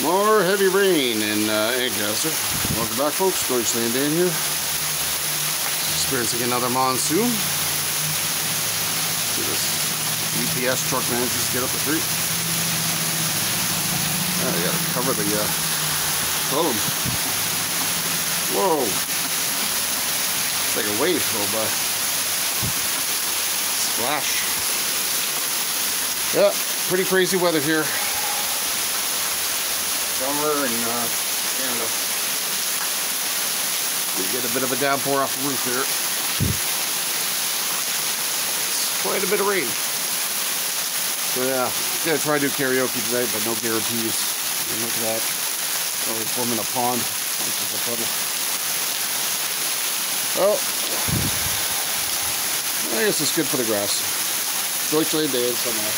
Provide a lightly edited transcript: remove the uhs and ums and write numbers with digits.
More heavy rain in Ancaster. Welcome back, folks. Deutschland Dan here. Experiencing another monsoon. See this UPS truck manages to get up the street. I gotta cover the phone. Whoa! It's like a wave go by. Splash. Yeah, pretty crazy weather here. Summer in Canada. We get a bit of a downpour off the roof here. It's quite a bit of rain. So yeah, gonna try to do karaoke tonight, but no guarantees. And look at that. Oh, we're forming a pond, which is a puddle. Oh, I guess it's good for the grass. Deutschland Dan somehow.